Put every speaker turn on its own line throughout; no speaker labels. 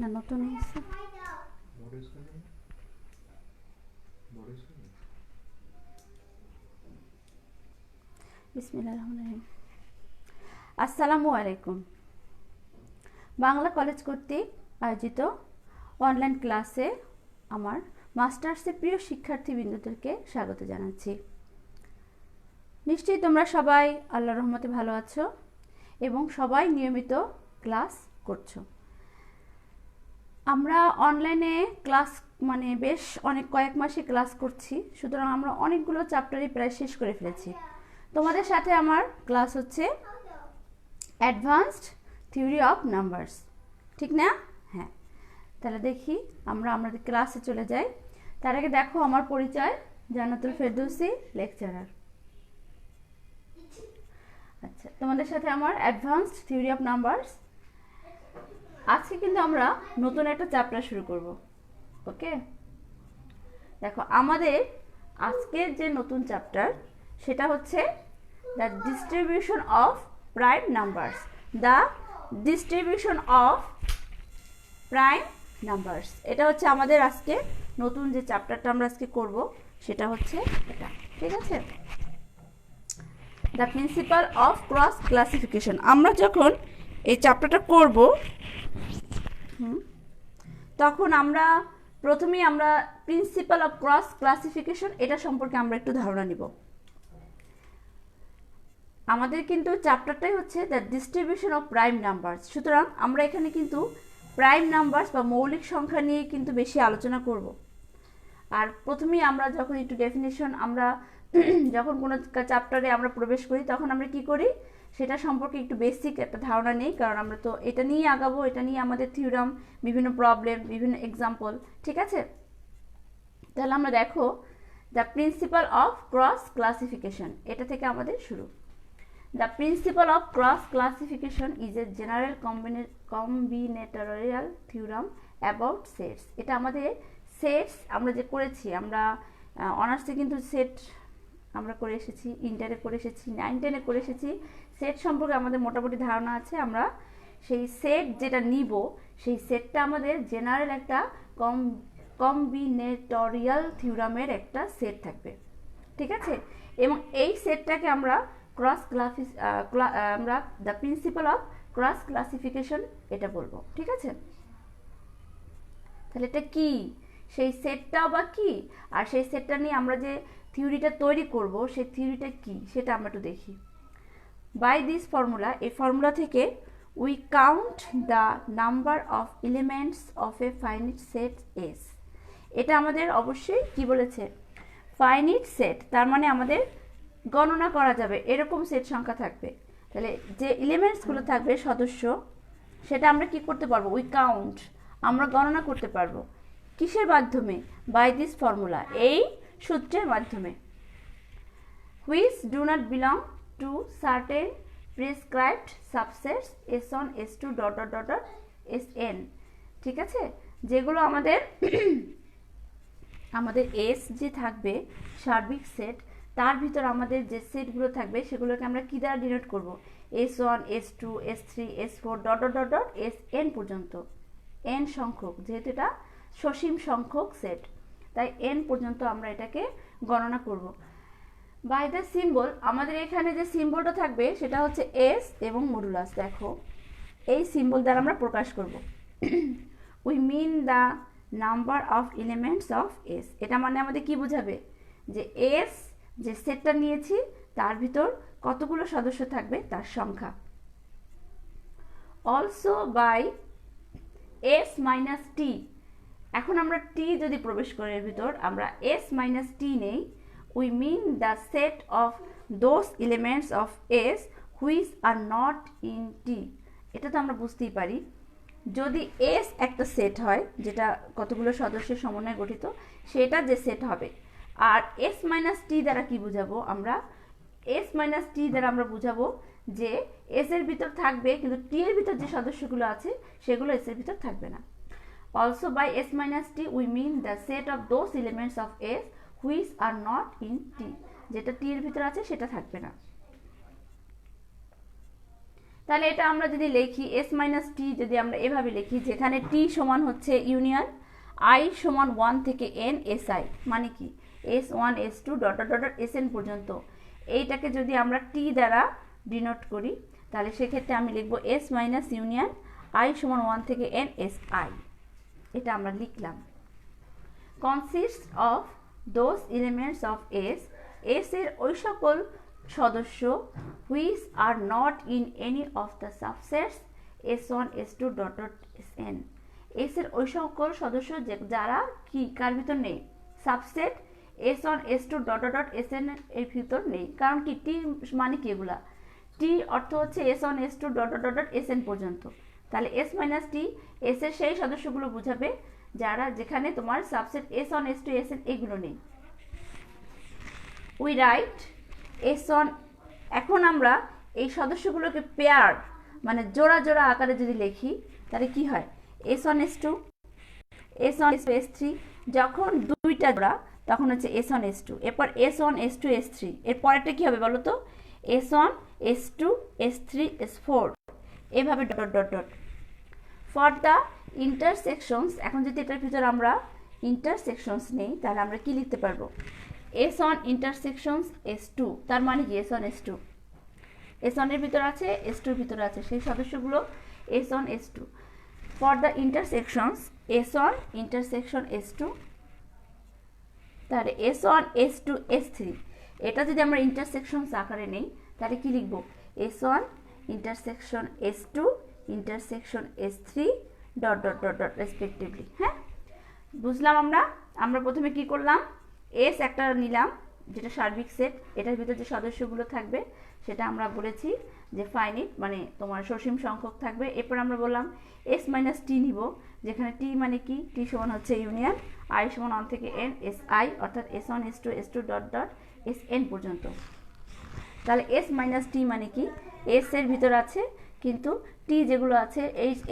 না নতুন হয়েছে। বিসমিল্লাহির রহমানির রহিম। আসসালামু আলাইকুম। বাংলা কলেজ কর্তৃক আয়োজিত অনলাইন ক্লাসে আমার মাস্টার্সের প্রিয় শিক্ষার্থীবৃন্দদেরকে স্বাগত জানাচ্ছি। নিশ্চয়ই তোমরা সবাই আল্লাহর রহমতে ভালো আছো এবং সবাই নিয়মিত ক্লাস করছো। আমরা অনলাইনে ক্লাস বেশ কয়েক মাসে ক্লাস করছি, সুতরাং আমরা অনেকগুলো চ্যাপ্টারই প্রায় শেষ করে ফেলেছি। তোমাদের সাথে আমার ক্লাস হচ্ছে অ্যাডভান্সড থিওরি অফ নাম্বারস, ঠিক না? হ্যাঁ, তাহলে দেখি আমরা আমাদের ক্লাসে চলে যাই। তার আগে দেখো আমার পরিচয়, জান্নাতুল ফেরদৌসী, লেকচারার। আচ্ছা, তোমাদের সাথে আমার অ্যাডভান্সড থিওরি অফ নাম্বারস। আজকে কিন্তু আমরা নতুন একটা চ্যাপ্টার শুরু করব। ওকে, দেখো আমাদের আজকের যে নতুন চ্যাপ্টার সেটা হচ্ছে the distribution of prime numbers. The distribution of prime numbers, এটা হচ্ছে আমাদের আজকে নতুন যে চ্যাপ্টারটা আমরা আজকে করব সেটা হচ্ছে এটা, ঠিক আছে? The principal of cross classification. আমরা যখন এই চ্যাপ্টারটা করব তখন আমরা প্রথমেই প্রিন্সিপাল অফ ক্রস ক্লাসিফিকেশন এটা সম্পর্কে আমরা একটু ধারণা নিব। আমাদের কিন্তু চ্যাপ্টারটাই হচ্ছে the distribution of prime numbers, সুতরাং আমরা এখানে কিন্তু প্রাইম নাম্বারস বা মৌলিক সংখ্যা নিয়ে কিন্তু বেশি আলোচনা করব। আর প্রথমেই আমরা যখন একটু ডেফিনেশন যখন কোনো চ্যাপ্টারে আমরা প্রবেশ করি তখন আমরা কি করি সেটা সম্পর্কে একটু বেসিক একটা ধারণা নেই, কারণ আমরা তো এটা নিয়ে আগাবো, এটা নিয়ে আমাদের থিওরাম, বিভিন্ন প্রবলেম, বিভিন্ন এক্সাম্পল, ঠিক আছে? তাহলে আমরা দেখো the principal of cross classification, এটা থেকে আমাদের শুরু। The principle of cross classification is a general combinatorial theorem about sets. এটা আমাদের সেটস আমরা যে করেছি, আমরা অনার্সে কিন্তু সেট আমরা করে এসেছি, ইন্টারে করে এসেছি, 9-10-এ করে এসেছি। সেট সম্পর্কে আমাদের মোটামুটি ধারণা আছে। আমরা সেই সেট যেটা নিব সেই সেটটা আমাদের জেনারেল একটা কম্বিনেটোরিয়াল থিওরামের একটা সেট থাকবে, ঠিক আছে? এবং এই সেটটাকে আমরা আমরা the principal of cross classification এটা বলবো, ঠিক আছে? তাহলে এটা কি, সেই সেটটাও বা কি, আর সেই সেটটা নিয়ে আমরা যে থিওরিটা তৈরি করব সেই থিওরিটা কি সেটা আমরা একটু দেখি। বাই দিস ফর্মুলা, এই ফর্মুলা থেকে we count the number of elements of A finite set S. এটা আমাদের অবশ্যই কি বলেছে, ফাইনিট সেট, তার মানে আমাদের গণনা করা যাবে এরকম সেট সংখ্যা থাকবে। তাহলে যে এলিমেন্টসগুলো থাকবে সদস্য, সেটা আমরা কি করতে পারবো, উই কাউন্ট, আমরা গণনা করতে পারবো। কিসের মাধ্যমে? বাই দিস ফর্মুলা, এই সূত্রের মাধ্যমে। Which do not belong to certain prescribed subsets S1 S2 dot dot dot dot Sn, ঠিক আছে? যেগুলো আমাদের এস যে থাকবে সার্বিক সেট, তার ভিতর আমাদের যে সেটগুলো থাকবে সেগুলোকে আমরা কি দ্বারা ডিনোট করব, S1 S2 S3 S4 dot dot dot dot Sn পর্যন্ত। n সংখ্যক, যেহেতু এটা সসীম সংখ্যক সেট, তাই n পর্যন্ত আমরা এটাকে গণনা করব। বাই দ্য সিম্বল, আমাদের এখানে যে সিম্বলটা থাকবে সেটা হচ্ছে S এবং মডুলাস। দেখো এই সিম্বল দ্বারা আমরা প্রকাশ করব। We mean the number of elements of S, এটা মানে আমাদের কি বোঝাবে, যে এস যে সেটটা নিয়েছি তার ভিতর কতগুলো সদস্য থাকবে তার সংখ্যা। অলসো বাই এস মাইনাস টি, এখন আমরা টি যদি প্রবেশ করি এর ভিতর, আমরা এস মাইনাস টি নেই। We mean the set of those elements of S which are not in T. এটা তো আমরা বুঝতেই পারি, যদি এস একটা সেট হয় যেটা কতগুলো সদস্যের সমন্বয়ে গঠিত, সেটা যে সেট হবে। আর এস মাইনাস টি দ্বারা কি বুঝাবো, আমরা এস মাইনাস টি দ্বারা আমরা বুঝাবো যে এস এর ভিতর থাকবে কিন্তু টি এর ভিতর যে সদস্যগুলো আছে সেগুলো এস এর ভিতর থাকবে না। Also by S minus T we mean the set of those elements of S which are not in T, যেটা টি এর ভিতর আছে সেটা থাকবে না। তাহলে এটা আমরা যদি লিখি s মাইনাস টি, যদি আমরা এভাবে লিখি যেখানে t সমান হচ্ছে ইউনিয়ন i সমান 1 থেকে n si, মানে কি s1 s2 dot dot dot sn পর্যন্ত, এইটাকে যদি আমরা t দ্বারা ডিনোট করি তাহলে সেক্ষেত্রে আমি লিখব s মাইনাস ইউনিয়ন i সমান 1 থেকে n si। এটা আমরা লিখলাম। consists of those elements of s, s এর ওই সকল সদস্য which are not in any of the subsets s1 s2 dot dot sn, s এর ওই সকল সদস্য যারা কি কার ভিতর নেই, subset s1 s2 dot dot dot sn এর ভিতর নেই। কারণ কি t মানে কি, এগুলা t অর্থ হচ্ছে s1 s2 dot dot dot sn পর্যন্ত। তাহলে s মাইনাস টি s এর সেই সদস্যগুলো বোঝাবে যারা যেখানে তোমার সাবসেট s1 s2 sn এগুলো নেই। উই রাইট s1, এখন আমরা এই সদস্যগুলোকে পেয়ার মানে জোড়া জোড়া আকারে যদি লিখি তাহলে কি হয়, s1 s2 s1 s2 s3, যখন দুইটা জোড়া তখন হচ্ছে s1 s2, এরপর s1 s2 s3, এর পরেরটা কি হবে বলো তো, s1 s2 s3 s4, এভাবে dot dot dot. For the intersections, এখন যদি এটার ভিতর আমরা ইন্টারসেকশনস নেই তাহলে আমরা কি লিখতে পারবো, s1 ইন্টারসেকশনস s2, তার মানে কি s1 s2, s1 এর ভিতর আছে s2 এর ভিতর আছে সেই সদস্যগুলো s1 s2। For the intersections s1 intersection s2, তাহলে s1 s2 s3, এটা যদি আমরা ইন্টারসেকশনস আকারে নেই তাহলে কি লিখব, s1 intersection s2 intersection s3 dot dot dot dot respectively. হ্যাঁ, বুঝলাম। আমরা প্রথমে কি করলাম, s একটা নিলাম যেটা সার্বিক সেট, এটার ভিতর যে সদস্যগুলো থাকবে সেটা আমরা বলেছি যে ফাইনিট মানে তোমার সসীম সংখ্যক থাকবে। এরপর আমরা বললাম s মাইনাস টি নিব, যেখানে t মানে কি, t সমান হচ্ছে ইউনিয়ন i সমান 1 থেকে n si, অর্থাৎ s1 s2 s2 dot dot sn পর্যন্ত। তাহলে s মাইনাস টি মানে কি, s এর ভিতর আছে কিন্তু t যেগুলো আছে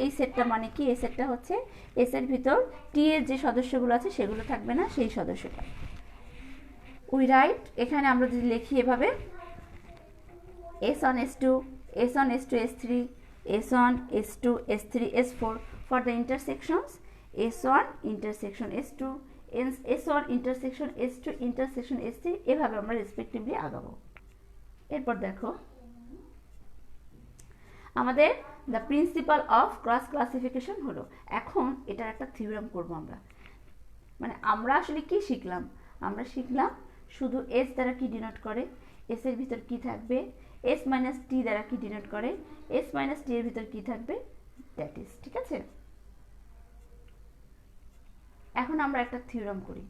এই সেটটা মানে কি, এই সেটটা হচ্ছে s এর ভিতর t এর যে সদস্যগুলো আছে সেগুলো থাকবে না, সেই সদস্যটা। উই রাইট, এখানে আমরা যদি লিখি এভাবে s1 s2 s1 s2 s3 s1 s2 s3 s4 for the intersections s1 intersection s2 s1 intersection s2 intersection s3, এভাবে আমরা রেসপেক্টিভলি আগাবো। এরপর দেখো আমাদের the principal of cross classification হলো। এখন এটার একটা থিওরাম করব আমরা, মানে আমরা আসলে কি শিখলাম, আমরা শিখলাম শুধু s দ্বারা কি ডিনোট করে, s এর ভিতর কি থাকবে, s মাইনাস টি দ্বারা কি ডিনোট করে, s মাইনাস টি এর ভিতর কি থাকবে, দ্যাট ইজ, ঠিক আছে। এখন আমরা একটা থিওরাম করি,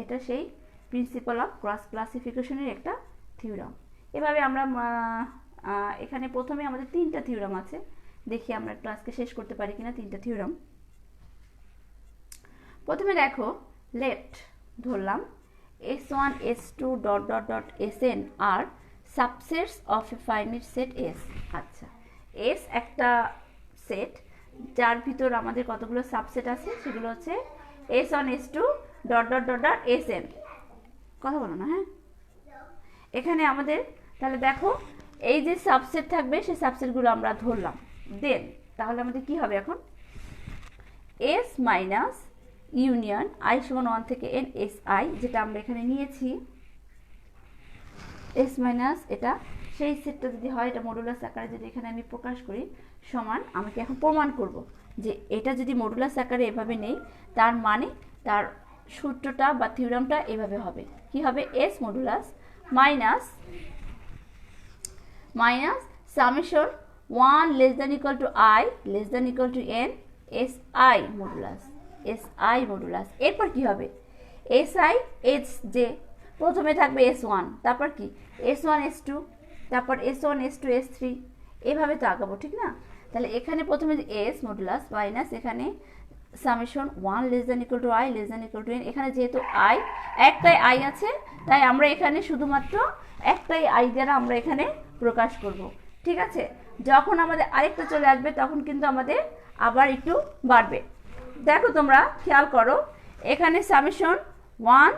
এটা সেই প্রিন্সিপাল অফ ক্রস ক্লাসিফিকেশনের একটা থিওরাম। এভাবে আমরা এখানে প্রথমে আমাদের 3টা থিওরাম আছে, দেখি আমরা ক্লাসকে শেষ করতে পারি কিনা 3টা থিওরাম। প্রথমে দেখো লেট ধরলাম s1 s2 dot dot dot sn are subsets of a finite set s। আচ্ছা, s একটা সেট যার ভিতর আমাদের কতগুলো সাবসেট আছে, সেগুলো হচ্ছে s1 s2 dot dot dot dot sn। কথা বলো না, হ্যাঁ। এখানে আমাদের তাহলে দেখো এই যে সাবসেট থাকবে সেই সাবসেটগুলো আমরা ধরলাম, দেন তাহলে আমাদের কি হবে, এখন s মাইনাস ইউনিয়ন i সমান 1 থেকে n si, যেটা আমরা এখানে নিয়েছি s মাইনাস, এটা সেই সেটটা যদি হয়, এটা মডুলাস আকারে যদি এখানে আমি প্রকাশ করি, সমান আমাকে এখন প্রমাণ করব যে এটা যদি মডুলাস আকারে এভাবে নেই তার মানে তার সূত্রটা বা থিওরামটা এভাবে হবে, কি হবে, s modulus minus minus summation 1 less than equal to i less than equal to n si modulus si modulus. এরপর কি হবে, si h যে প্রথমে থাকবে s1, তারপর কি s1 s2, তারপর s1 s2 s3, এভাবে তো আগাবো, ঠিক না। তাহলে এখানে প্রথমে s মডুলাস মাইনাস এখানে summation 1 less than equal to i less than equal to n, এখানে যেহেতু i একটাই i আছে তাই আমরা এখানে শুধুমাত্র একটাই i দ্বারা আমরা এখানে প্রকাশ করব, ঠিক আছে। যখন আমাদের আরেকটা চলে আসবে তখন কিন্তু আমাদের আবার একটু বাড়বে। দেখো তোমরা খেয়াল করো, এখানে summation 1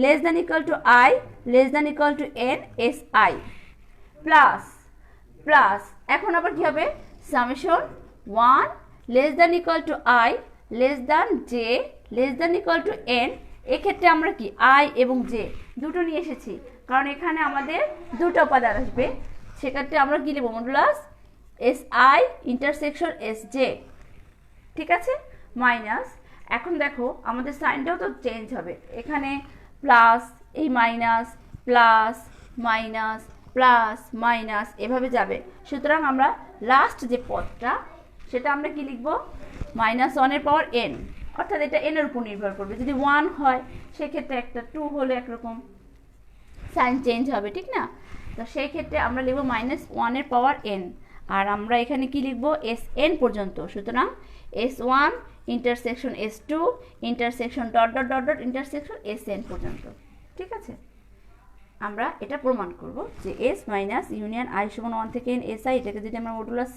less than equal to i less than equal to n si plus plus এখন আবার কি হবে summation 1 less than equal to I less than J less than equal two N. এক্ষেত্রে আমরা কি আই এবং জে দুটো নিয়ে এসেছি, কারণ এখানে আমাদের দুটো উপাদান আসবে। সেক্ষেত্রে আমরা কি লিখব modulus S I intersection S J, ঠিক আছে, মাইনাস। এখন দেখো আমাদের সাইনটাও তো চেঞ্জ হবে, এখানে প্লাস এই minus plus minus plus minus এভাবে যাবে। সুতরাং আমরা লাস্ট যে পদটা সেটা আমরা কি লিখব -1 পাওয়ার n, অর্থাৎ এটা n এর উপর নির্ভর করবে। যদি 1 হয় সেক্ষেত্রে একটা 2 হলে একরকম সাইন চেঞ্জ হবে, ঠিক না? তো সেই ক্ষেত্রে আমরা লিখব -1 পাওয়ার n, আর আমরা এখানে কি লিখব sn পর্যন্ত। সুতরাং s1 intersection s2 intersection dot dot dot dot intersection sn পর্যন্ত, ঠিক আছে। আমরা এটা প্রমাণ করব যে s মাইনাস ইউনিয়ন i সমান 1 থেকে n si, এটাকে যদি আমরা মডুলাস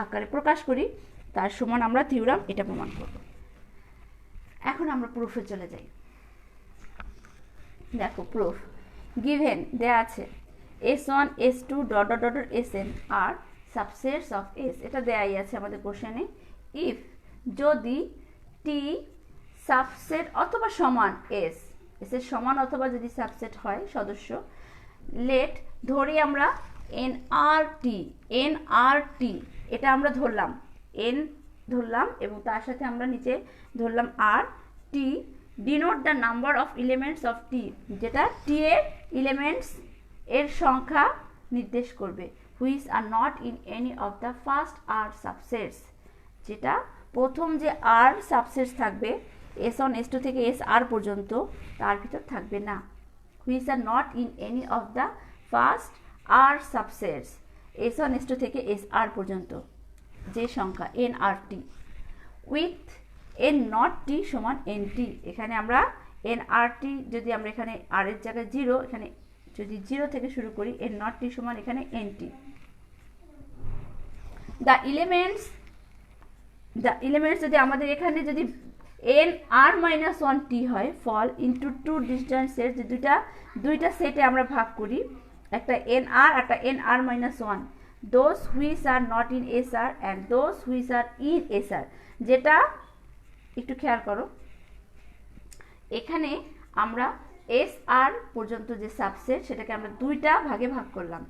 আকারে প্রকাশ করি তার সমান আমরা থিওরাম এটা প্রমাণ করব। এখন আমরা প্রুফে চলে যাই। দেখো প্রুফ গিভেন দেয়া আছে s1 s2 dot dot dot sn are subsets of s, এটা দেয়াই আছে আমাদের কোশ্চেনে। ইফ যদি t সাবসেট অথবা সমান s, s এর সমান অথবা যদি সাবসেট হয় সদস্য, লেট ধরি আমরা nrt এটা আমরা ধরলাম n ধরলাম এবং তার সাথে আমরা নিচে ধরলাম r t denote the number of elements of t, যেটা t এর এলিমেন্টস এর সংখ্যা নির্দেশ করবে, which are not in any of the first r subsets, যেটা প্রথম যে r সাবসেটস থাকবে s1 s2 থেকে sr পর্যন্ত তার ভিতর থাকবে না, which are not in any of the first r subsets s1 s2 থেকে sr পর্যন্ত যে সংখ্যা nrt with n not t সমান nt। এখানে আমরা nrt যদি আমরা এখানে r এর জায়গায় 0, এখানে যদি 0 থেকে শুরু করি n নট t সমান এখানে nt। দ্য এলিমেন্টস যদি আমাদের এখানে যদি nr-1t হয় ফল ইনটু টু ডিসজয়েন্ট সেট, যে দুইটা সেটে আমরা ভাগ করি, একটা nr একটা nr-1, those which are not in sr and those which are in sr। যেটা একটু খেয়াল করো, এখানে আমরা sr পর্যন্ত যে সাবসেট সেটাকে আমরা দুইটা ভাগে ভাগ করলাম,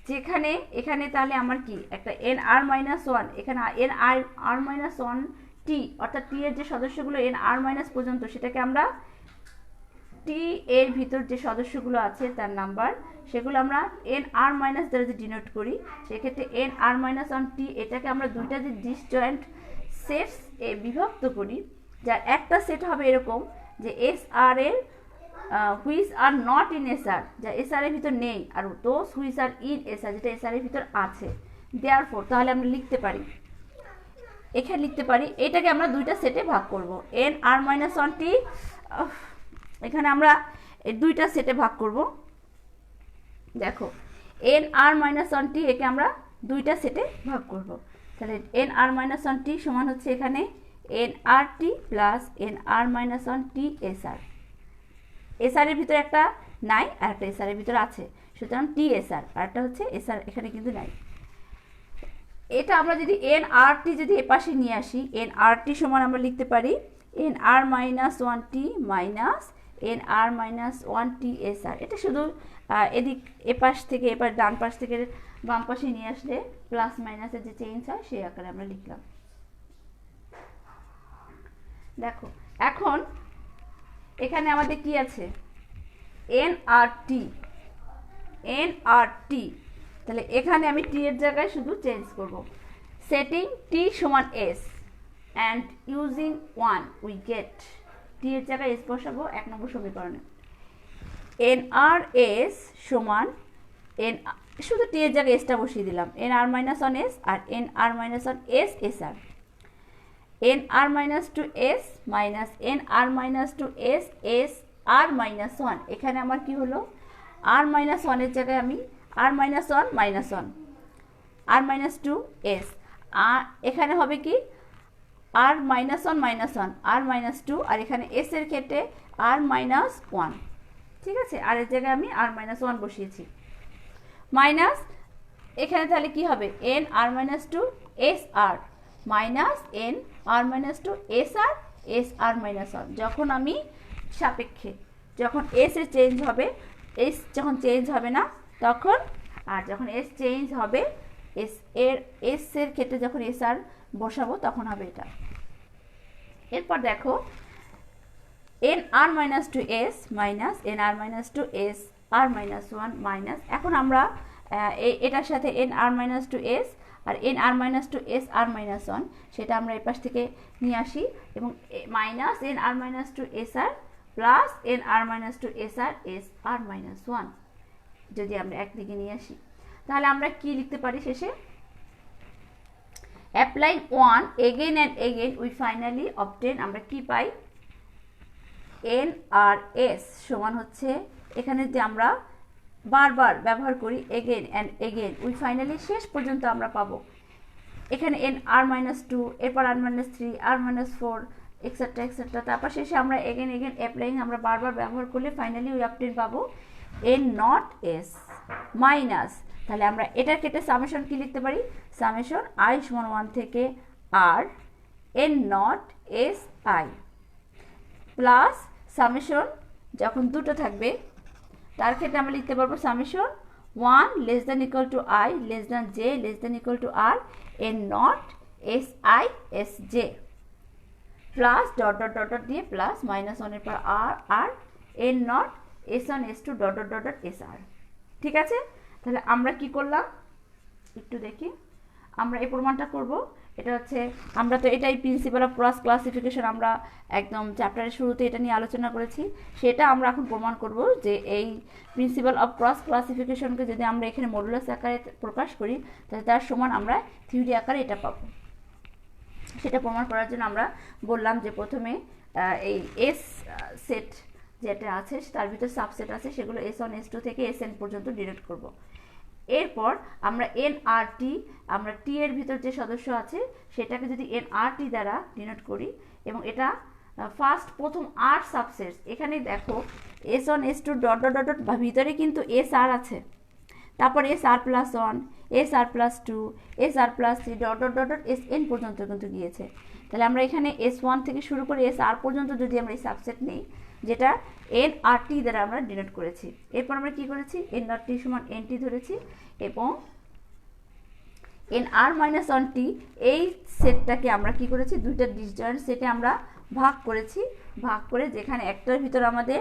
যেখানে এখানে তাহলে আমার কি একটা nr-1, এখানে nr-1t অর্থাৎ t এর যে সদস্যগুলো nr- পর্যন্ত সেটাকে আমরা t এর ভিতর যে সদস্যগুলো আছে তার নাম্বার সেগুলো আমরা nr- দ্বারা যে ডিনোট করি, সেক্ষেত্রে nr-1t এটাকে আমরা দুইটা যে ডিসজয়েন্ট সেটস এ বিভক্ত করি, যার একটা সেট হবে এরকম যে sr এর which are not in sr, যা sr এর ভিতর নেই, আর those which are in sr, যেটা sr এর ভিতর আছে। দেয়ারফর তাহলে আমরা লিখতে পারি, এখানে লিখতে পারি এটাকে আমরা দুইটা সেটে ভাগ করব, nr-1t এখানে আমরা দুইটা সেটে ভাগ করব। দেখো nr-1t একে আমরা দুইটা সেটে ভাগ করব, তাহলে nr-1t সমান হচ্ছে এখানে nrt plus nr-1t sr। sr এর ভিতরে একটা নাই আর একটা sr এর ভিতরে আছে, সুতরাং t sr, আর একটা হচ্ছে sr এখানে কিন্তু নাই। এটা আমরা যদি nrt যদি এপাশে নিয়ে আসি, nrt সমান আমরা লিখতে পারি nr-1t মাইনাস nr-1t sr। এটা শুধু এদিক এপাশ থেকে এপাশ ডান পাশ থেকে বাম পাশে নিয়ে আসলে প্লাস মাইনাসের যে চেঞ্জ হয় সেই আকারে আমরা লিখলাম। দেখো এখন এখানে আমাদের কি আছে nrt, তাহলে এখানে আমি t এর জায়গায় শুধু চেঞ্জ করব, সেটিং t সমান s and using 1 we get t এর জায়গায় s বসাবো 1 নম্বর সমীকরণে। nrs সমান শুধু t এর জায়গায় s টা বসিয়ে দিলাম, nr-1s আর nr-1s sr, nr-2s minus nr-2s sr-1, এখানে আমার কি হলো r-1 এর জায়গায় আমি r-1 মাইনাস 1 r-2s, আর এখানে হবে কি r-1 মাইনাস 1 r-2, আর এখানে s এর ক্ষেত্রে r-1, ঠিক আছে, আর এর জায়গায় আমি r-1 বসিয়েছি, মাইনাস এখানে তাহলে কি হবে N R minus two S R minus N R minus two S R minus one. যখন আমি সাপেক্ষে যখন এস এর চেঞ্জ হবে, এস যখন চেঞ্জ হবে না তখন, আর যখন এস চেঞ্জ হবে এস এর ক্ষেত্রে যখন এস আর বসাবো তখন হবে এটা। এরপর দেখো N R minus two S minus N R minus two S R minus one minus, এখন আমরা এটার সাথে N R minus two S R N R minus two S R minus one সেটা আমরা এই পাশ থেকে নিয়ে আসি এবং minus N R minus two S R plus N R minus two S R minus one যদি আমরা একদিকে নিয়ে আসি, তাহলে আমরা কি লিখতে পারি শেষে, applying one again and again we finally obtain, আমরা কি পাই এন আর এস সমান হচ্ছে এখানে যে আমরা বারবার ব্যবহার করি again and again we finally শেষ পর্যন্ত আমরা পাবো এখানে এন আর মাইনাস টু, এরপর আর মাইনাস থ্রি, আর মাইনাস ফোর, এক্সেট্রা এক্সেট্রা, তারপর শেষে আমরা এগেন এগেন অ্যাপ্লাইং আমরা বারবার ব্যবহার করলে ফাইনালি উই অবটেন পাবো এন নট এস মাইনাস, তাহলে আমরা এটার ক্ষেত্রে সামেশন কি লিখতে পারি, সামেশন আই সমান ওয়ান থেকে R N not S I plus summation যখন দুটো থাকবে তার ক্ষেত্রে আমরা লিখতে পারবো summation one less than equal to I less than J less than equal to R N not S I S J plus dot dot dot dot দিয়ে plus minus ওয়ানের পর আর R N not S one S two dot dot dot dot S R. ঠিক আছে, তাহলে আমরা কি করলাম একটু দেখি, আমরা এই প্রমাণটা করব। এটা হচ্ছে আমরা তো এটাই প্রিন্সিপাল অফ ক্রস ক্লাসিফিকেশন আমরা একদম চ্যাপ্টারের শুরুতে এটা নিয়ে আলোচনা করেছি, সেটা আমরা এখন প্রমাণ করব যে এই প্রিন্সিপাল অফ ক্রস ক্লাসিফিকেশনকে যদি আমরা এখানে মডুলাস আকারে প্রকাশ করি তাহলে তার সমান আমরা থিওরি আকারে এটা পাবো। সেটা প্রমাণ করার জন্য আমরা বললাম যে প্রথমে এই এস সেট যেটা আছে তার ভিতরে সাবসেট আছে সেগুলো এস ওয়ান এস টু থেকে এস এন পর্যন্ত ডিরেক্ট করব। এরপর আমরা এন আর টি, আমরা টি এর ভিতর যে সদস্য আছে সেটাকে যদি এন আর টি দ্বারা ডিনোট করি এবং এটা ফার্স্ট প্রথম আর সাবসেটস, এখানে দেখো S one S two dot dot dot dot ভিতরে কিন্তু এস আর আছে, তারপর S R plus one, S R plus two, S R plus three dot dot dot dot S N পর্যন্ত কিন্তু গিয়েছে। তাহলে আমরা এখানে এস ওয়ান থেকে শুরু করে এস আর পর্যন্ত যদি আমরা এই সাবসেট নিই যেটা এন আর টি দ্বারা আমরা ডিনোট করেছি, এরপর আমরা কি করেছি এন আর টি সমান এন টি ধরেছি এবং N R minus one T এই সেটটাকে আমরা কি করেছি দুইটা ডিসজয়েন্ট সেটে আমরা ভাগ করেছি, ভাগ করে যেখানে একটার ভিতর আমাদের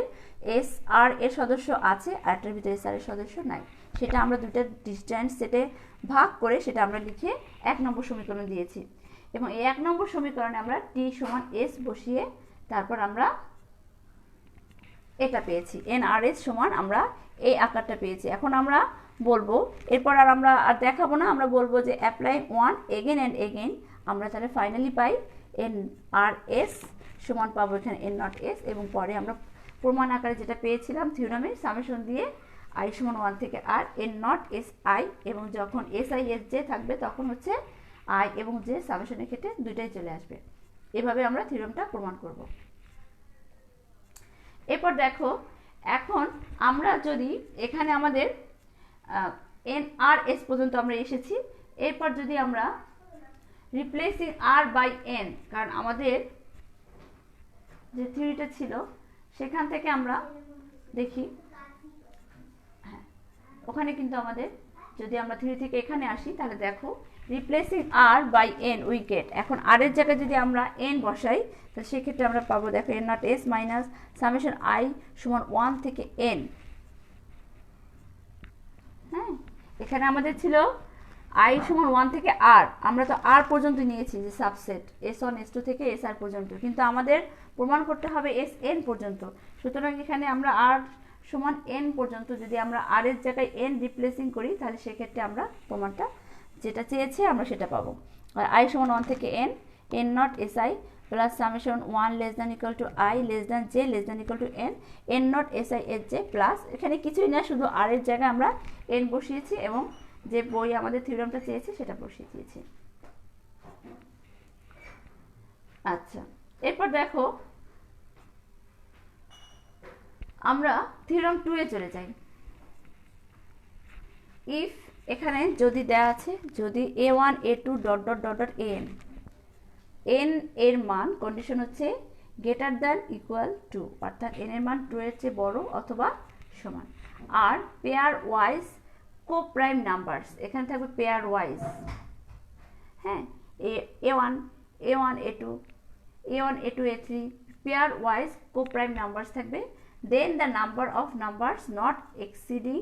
এস আর এর সদস্য আছে আর একটার ভিতরে এস আর এর সদস্য নাই সেটা আমরা দুইটা ডিসজয়েন্ট সেটে ভাগ করে সেটা আমরা লিখে এক নম্বর সমীকরণ দিয়েছি এবং এই এক নম্বর সমীকরণে আমরা টি সমান এস বসিয়ে তারপর আমরা এটা পেয়েছি এন আর এস সমান আমরা এই আকারটা পেয়েছি। এখন আমরা বলবো এরপর আর আমরা আর দেখাবো না, আমরা বলবো যে apply one again and again, আমরা তাহলে ফাইনালি পাই এন আর এস সমান পাবো এখানে এন নট এস এবং পরে আমরা প্রমাণ আকারে যেটা পেয়েছিলাম থিওরামে সামেশন দিয়ে আই সমান ওয়ান থেকে R N not S I এবং যখন এস আই এস জে থাকবে তখন হচ্ছে আই এবং জে সামেশনের ক্ষেত্রে দুইটাই চলে আসবে। এভাবে আমরা থিওরামটা প্রমাণ করব। এরপর দেখো এখন আমরা যদি এখানে আমাদের এন আর এস পর্যন্ত আমরা এসেছি, এরপর যদি আমরা রিপ্লেসিং আর বাই এন, কারণ আমাদের যে থিওরিটা ছিল সেখান থেকে আমরা দেখি হ্যাঁ ওখানে কিন্তু আমাদের যদি আমরা থিওরি থেকে এখানে আসি তাহলে দেখো replacing R by N we get, এখন আর এর জায়গায় যদি আমরা এন বসাই তাহলে সেক্ষেত্রে আমরা পাবো দেখো N not S minus summation I সমান ওয়ান থেকে এন। হ্যাঁ এখানে আমাদের ছিল আই সমান ওয়ান থেকে আর, আমরা তো আর পর্যন্ত নিয়েছি যে subset S one S two থেকে এস আর পর্যন্ত, কিন্তু আমাদের প্রমাণ করতে হবে এস এন পর্যন্ত, সুতরাং এখানে আমরা আর সমান এন পর্যন্ত যদি আমরা আর এর জায়গায় এন রিপ্লেসিং করি তাহলে সেক্ষেত্রে আমরা প্রমাণটা যেটা চেয়েছে আমরা সেটা পাবো। আর আই সমান ওয়ান থেকে N N not S I plus summation one less than equal to I less than J less than equal two N N not S I S J plus এখানে কিছুই না শুধু আর এর জায়গায় আমরা এন বসিয়েছি এবং যে বই আমাদের থিওরামটা চেয়েছে সেটা বসিয়ে দিয়েছি। আচ্ছা এরপর দেখো আমরা থিওরাম 2 এ চলে যাই। ইফ এখানে যদি দেওয়া আছে যদি a1 a2 dot dot dot dot n এর মান কন্ডিশন হচ্ছে গ্রেটার দ্যান ইকুয়াল টু, অর্থাৎ n এর মান 2 এর চেয়ে বড় অথবা সমান। আর pairwise coprime numbers, এখানে থাকবে পেয়ার ওয়াইজ, হ্যাঁ, a1 a2 a1 a2 a3 pairwise coprime numbers থাকবে। Then the number of numbers not exceeding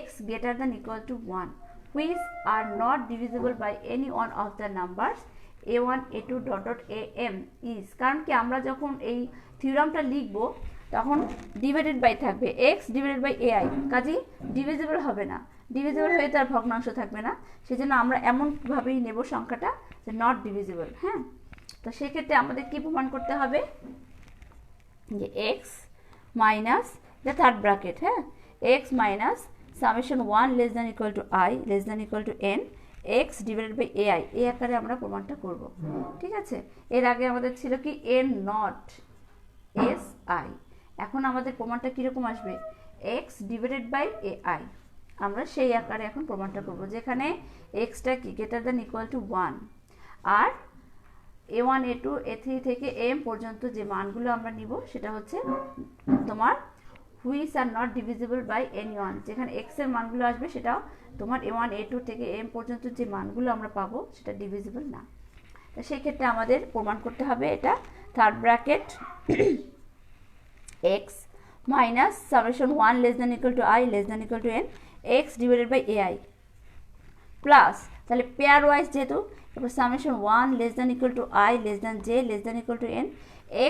x greater than equal to 1 which are not divisible by any one of the numbers a1 a2 dot dot am is, কারণ কি আমরা যখন এই থিওরামটা লিখব তখন divided by থাকবে x divided by ai, কাজেই divisible হবে না, ডিভিজিবল হয়ে তার ভগ্নাংশ থাকবে না, সেজন্য আমরা এমনভাবেই নেব সংখ্যাটা যে নট ডিভিজিবল। হ্যাঁ, তো সেক্ষেত্রে আমাদের কি প্রমাণ করতে হবে যে x minus the third bracket, হ্যাঁ, x minus summation 1 less than equal to i less than equal to n x divided by ai, এই আকারে আমরা প্রমাণটা করব। ঠিক আছে, এর আগে আমাদের ছিল কি n নট এস আই, এখন আমাদের প্রমাণটা কীরকম আসবে x ডিভাইডেড বাই ai, আমরা সেই আকারে এখন প্রমাণটা করব, যেখানে xটা কি গ্রেটার দ্যান ইকুয়াল টু 1 আর a1 a2 a3 থেকে m পর্যন্ত যে মানগুলো আমরা নিব সেটা হচ্ছে তোমার which are not divisible by anyone, যেখানে x এর মানগুলো আসবে সেটা তোমার a1 a2 থেকে m পর্যন্ত যে মানগুলো আমরা পাবো সেটা ডিভিজিবল না। তো সেই ক্ষেত্রে আমাদের প্রমাণ করতে হবে এটা third bracket x minus summation 1 less than equal to i less than equal to n x divided by ai plus, তাহলে পেয়ার ওয়াইজ যেহেতু এরপর summation 1 less than equal to i less than j less than equal to n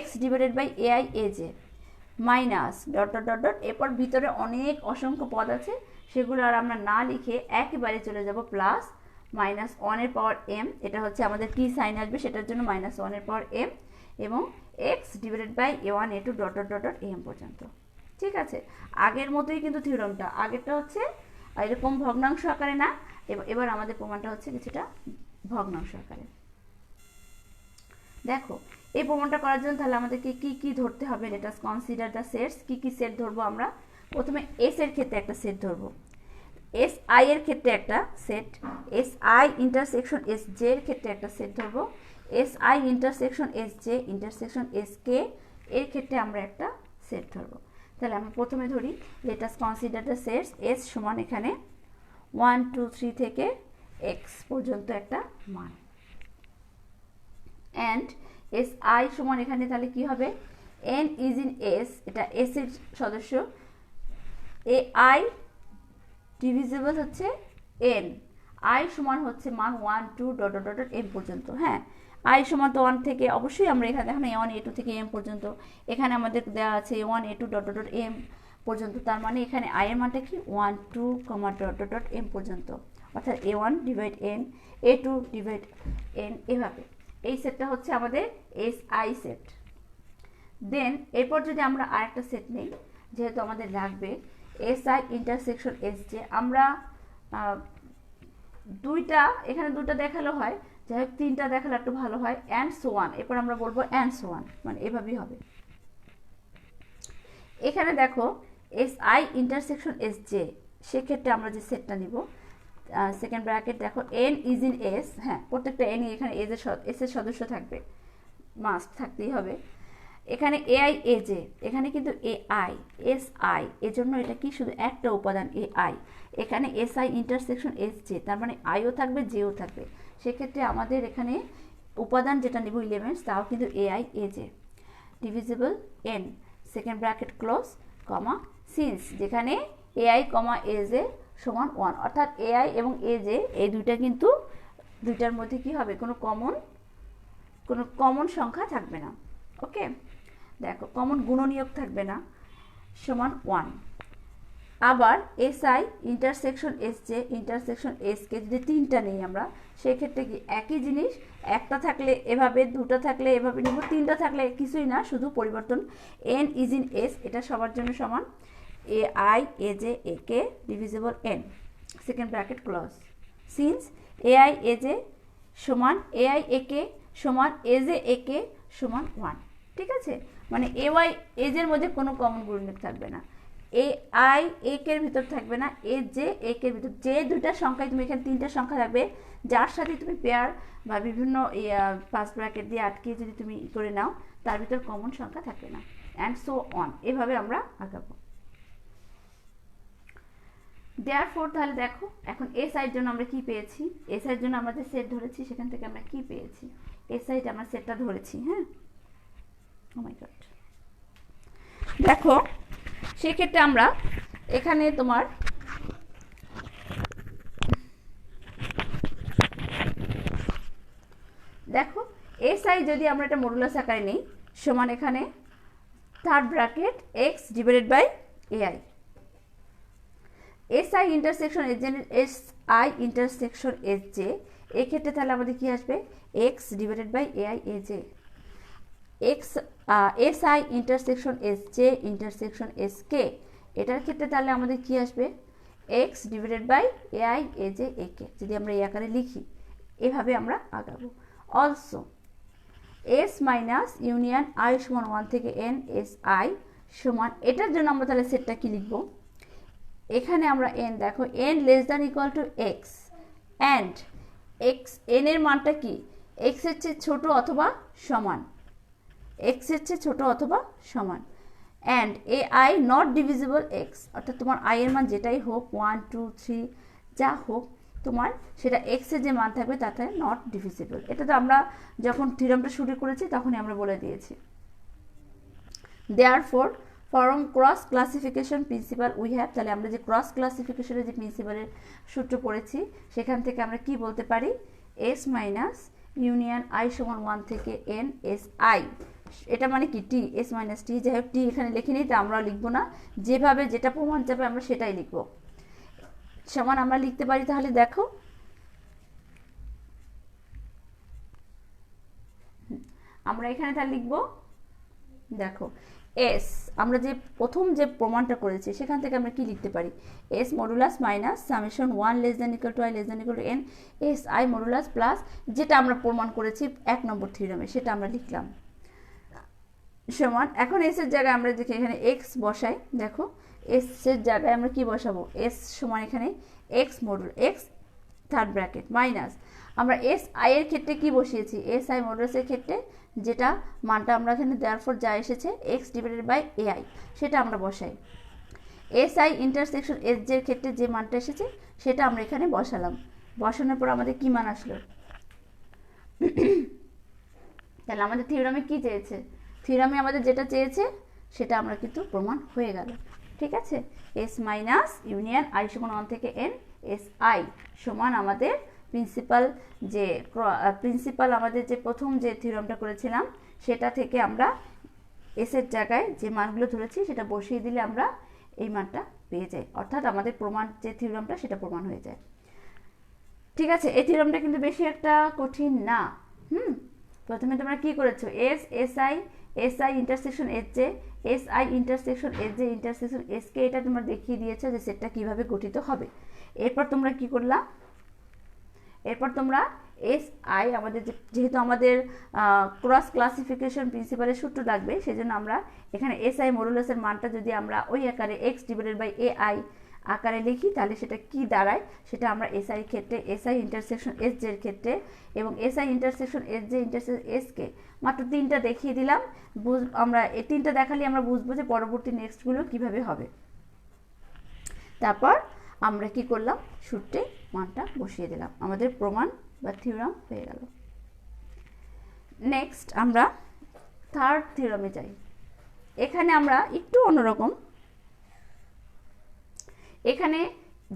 x divided by ai aj minus dot dot dot dot, এরপর ভিতরে অনেক অসংখ্য পদ আছে সেগুলো আর আমরা না লিখে একেবারে চলে যাব প্লাস মাইনাস 1 এর পাওয়ার m, এটা হচ্ছে আমাদের কি সাইন আসবে সেটার জন্য মাইনাস 1 এর পাওয়ার m এবং x divided by a1 a2 dot dot dot dot am পর্যন্ত। ঠিক আছে, আগের মতোই কিন্তু থিওরামটা, আগেরটা হচ্ছে এরকম ভগ্নাংশ আকারে না, এবার আমাদের প্রমাণটা হচ্ছে কিছুটা ভগ্নাংশ আকারে। দেখো এই প্রমাণটা করার জন্য তাহলে আমাদেরকে কি কি ধরতে হবে, let us consider the sets. কি কি সেট ধরবো আমরা, প্রথমে এস এর ক্ষেত্রে একটা সেট ধরবো, এস আই এর ক্ষেত্রে একটা set, S I intersection S j এর ক্ষেত্রে একটা সেট ধরবো, S I intersection S J intersection S K এর ক্ষেত্রে আমরা একটা সেট ধরবো। তাহলে আমরা প্রথমে ধরি let us consider the sets, S সমান এখানে 1 2 3 থেকে x পর্যন্ত একটা মান, অ্যান্ড এস আই সমান এখানে তাহলে কি হবে n ইজ ইন s, এটা s এর সদস্য, এ আই ডিভিজিবল হচ্ছে n, i সমান হচ্ছে মান 1 2 ডট ডট ডট m পর্যন্ত। হ্যাঁ, i সমান তো 1 থেকে অবশ্যই আমরা এখানে দেখো a1 a2 থেকে m পর্যন্ত, এখানে আমাদের দেওয়া আছে a1 a2 dot dot dot m পর্যন্ত, তার মানে এখানে i এর মানটা কি 1 2 ডট ডট ডট m পর্যন্ত, অর্থাৎ a1 divide n a2 divide n, এভাবে এই সেটটা হচ্ছে আমাদের এস আই সেট। দেন এরপর যদি আমরা আরেকটা সেট নেই, যেহেতু আমাদের লাগবে S I intersection S J, আমরা দুইটা এখানে দুটো দেখালো হয়, যাই হোক তিনটা দেখালে একটু ভালো হয়, অ্যান্ড সো ওয়ান, এরপর আমরা বলবো অ্যান্ড সো ওয়ান, মানে এভাবেই হবে। এখানে দেখো S I intersection S J, সেক্ষেত্রে আমরা যে সেটটা নিব সেকেন্ড ব্র্যাকেট দেখো n ইজ ইন s, হ্যাঁ প্রত্যেকটা n এখানে এস এর সদস্য থাকবে, মাস্ট থাকতেই হবে। এখানে ai aj, এখানে কিন্তু ai si, এজন্য এটা কি শুধু একটা উপাদান ai, এখানে si ইন্টারসেকশন sj, তার মানে iও থাকবে jও থাকবে, সেক্ষেত্রে আমাদের এখানে উপাদান যেটা নিব এলিমেন্টস তাও কিন্তু ai aj divisible n second bracket close comma since, যেখানে ai কমা aj সমান 1, অর্থাৎ ai এবং aj এই দুইটা কিন্তু দুইটার মধ্যে কি হবে কোনো কমন সংখ্যা থাকবে না। ওকে, দেখো কমন গুণনীয়ক থাকবে না, সমান 1। আবার si intersection sj intersection sk যদি তিনটা নেই আমরা, সেক্ষেত্রে কি একই জিনিস, একটা থাকলে এভাবে, দুটো থাকলে এভাবে নিব, তিনটা থাকলে কিছুই না, শুধু পরিবর্তন n ইজ ইন s, এটা সবার জন্য সমান ai aj ak divisible n second bracket close, since ai aj সমান ai ak সমান aj ak সমান 1। ঠিক আছে, মানে ay aj এর মধ্যে কোনো কমন গুণনীয়ক থাকবে না, এ আই একের ভিতর থাকবে না, এ জে একের ভিতর, যে দুইটা সংখ্যায় তুমি এখানে তিনটা সংখ্যা থাকবে যার সাথে তুমি পেয়ার বা বিভিন্ন পাঁচ ব্র্যাকেট দিয়ে আটকে যদি তুমি করে নাও তার ভিতর কমন সংখ্যা থাকবে না, অ্যান্ড সো অন, এভাবে আমরা আগাবো। দেয়ারফর তাহলে দেখো এখন এস আইয়ের জন্য আমরা কি পেয়েছি, এস আইয়ের জন্য আমরা যে সেট ধরেছি সেখান থেকে আমরা কি পেয়েছি, এস আইটা আমরা সেটটা ধরেছি। হ্যাঁ, ও মাই গড, দেখো সেক্ষেত্রে আমরা এখানে তোমার দেখো এস আই যদি আমরা এটা মডুলাস আকারে নিই সমান এখানে third bracket X divided by A I, S I intersection S J, S I intersection S J, এক্ষেত্রে তাহলে আমাদের কি আসবে X divided by A I A J, X S I intersection S J intersection S K, এটার ক্ষেত্রে তাহলে আমাদের কি আসবে X divided by A I A J A K, যদি আমরা এই আকারে লিখি এভাবে আমরা আগাবো। Also S minus union I সমান 1 থেকে এন এস আই সমান, এটার জন্য আমরা তাহলে সেটটা কি লিখবো, এখানে আমরা এন দেখো N less than equal two x, and x N এর মানটা কি এক্স এর চেয়ে ছোট অথবা সমান, এক্স এর চেয়ে ছোট অথবা সমান, and A I not divisible x, অর্থাৎ তোমার আই এর মান যেটাই হোক 1 2 3 যা হোক তোমার সেটা এক্স এর যে মান থাকবে তাতে নট ডিভিজিবল। এটা তো আমরা যখন থিওরামটা শুরু করেছি তখনই আমরা বলে দিয়েছি। Therefore from cross classification principal we have, তাহলে আমরা যে ক্রস ক্লাসিফিকেশনের যে প্রিন্সিপালের সূত্র পড়েছি সেখান থেকে আমরা কি বলতে পারি এস মাইনাস ইউনিয়ন আই সমান 1 থেকে এন এস আই, এটা মানে কি টি এস মাইনাস টি, যাই হোক টি এখানে লিখে নিই, তা আমরা লিখবো না, যেভাবে যেটা প্রমাণ যাবে আমরা সেটাই লিখবো, সমান আমরা লিখতে পারি। তাহলে দেখো আমরা এখানে তাহলে লিখবো, দেখো এস আমরা যে প্রথম যে প্রমাণটা করেছি সেখান থেকে আমরা কি লিখতে পারি S modulus minus summation 1 less than equal to I less than equal two N S I modulus plus যেটা আমরা প্রমাণ করেছি 1 নম্বর থিওরামে সেটা আমরা লিখলাম সমান, এখন এস এর জায়গায় আমরা দেখি এখানে এক্স বসাই, দেখো এস এর জায়গায় আমরা কি বসাবো এস সমান এখানে x module x third bracket minus আমরা এস আই এর ক্ষেত্রে কি বসিয়েছি এস আই মডুলাসের ক্ষেত্রে যেটা মানটা আমরা এখানে দেয়ারফর যা এসেছে এক্স ডিভাইডেড বাই এআই সেটা আমরা বসাই, S I intersection S j এর ক্ষেত্রে যে মানটা এসেছে সেটা আমরা এখানে বসালাম, বসানোর পর আমাদের কি মান আসলো তাহলে আমাদের থিওরামে কি চেয়েছে, থিওরামে আমাদের যেটা চেয়েছে সেটা আমরা কিন্তু প্রমাণ হয়ে গেল। ঠিক আছে, এস মাইনাস ইউনিয়ন আই সমান 1 থেকে এন এস আই সমান আমাদের প্রিন্সিপাল আমাদের যে প্রথম যে থিওরামটা করেছিলাম সেটা থেকে আমরা এস এর জায়গায় যে মানগুলো ধরেছি সেটা বসিয়ে দিলে আমরা এই মানটা পেয়ে যাই, অর্থাৎ আমাদের প্রমাণ যে থিওরামটা সেটা প্রমাণ হয়ে যায়। ঠিক আছে, এই থিওরামটা কিন্তু বেশি একটা কঠিন না। প্রথমে তোমরা কি করেছো S I intersection S J, S I intersection S J intersection S K, এটা তোমরা দেখিয়ে দিয়েছো যে সেটটা কিভাবে গঠিত হবে। এরপর তোমরা কি করলা, এরপর তোমরা এস আই আমাদের যেহেতু আমাদের ক্রস ক্লাসিফিকেশন প্রিন্সিপালের সূত্র লাগবে সেজন্য আমরা এখানে এস আই মডুলাসের মানটা যদি আমরা ওই আকারে x divided by a i আকারে লিখি তাহলে সেটা কি দাঁড়ায় সেটা আমরা এস আই ক্ষেত্রে s I intersection S j এর ক্ষেত্রে এবং s I intersection S J intersection S k মাত্র 3টা দেখিয়ে দিলাম, আমরা এই 3টা দেখালে আমরা বুঝবো যে পরবর্তী নেক্সটগুলো কিভাবে হবে। তারপর আমরা কি করলাম সূত্রে মানটা বসিয়ে দিলাম, আমাদের প্রমাণ বা থিওরাম হয়ে গেল। নেক্সট আমরা থার্ড থিওরামে যাই, এখানে আমরা একটু অন্যরকম, এখানে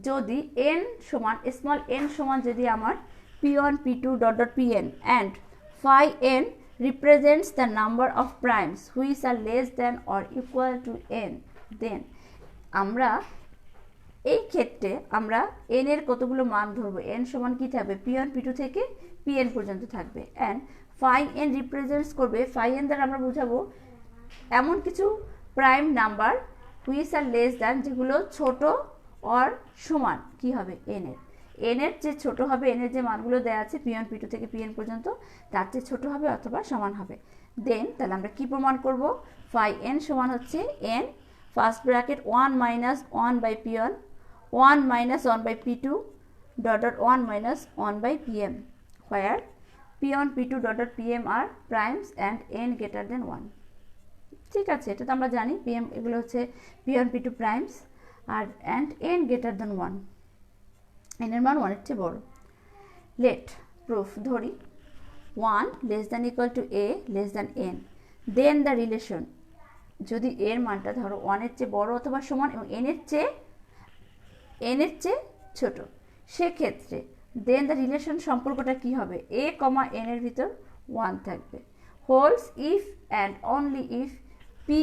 যদি n সমান স্মল n সমান যদি আমার p1 p2 dot dot pn and phi n represents the number of primes which are less than or equal to n, then আমরা এই ক্ষেত্রে আমরা n এর কতগুলো মান ধরবো, n সমান কি থাকবে p1 p2 থেকে pn পর্যন্ত থাকবে, and phi n represents করবে, phi n দ্বারা আমরা বোঝাবো এমন কিছু prime number which are less than যেগুলো ছোট or সমান কি হবে n এর যে ছোট হবে, n এর যে মানগুলো দেওয়া আছে p1 p2 থেকে pn পর্যন্ত তার চেয়ে ছোট হবে অথবা সমান হবে, দেন তাহলে আমরা কি প্রমাণ করব phi n সমান হচ্ছে n first bracket 1 minus 1 by p1, 1 minus 1 by p2 dot dot 1 minus 1 by pm, where p1 p2 dot dot pm are primes and n greater than 1. ঠিক আছে, এটা তো আমরা জানি pm এগুলো হচ্ছে p1 p2 primes R and n greater than 1, n এর মান 1 এর চেয়ে বড়। let proof ধরি 1 less than equal to a less than n, then the relation যদি এর মানটা ধরো 1 এর চেয়ে বড় অথবা সমান এবং n এর চেয়ে ছোট, সেক্ষেত্রে দেন দ্য রিলেশন সম্পর্কটা কি হবে, a, n এর ভিতর 1 থাকবে, holds if and only if pi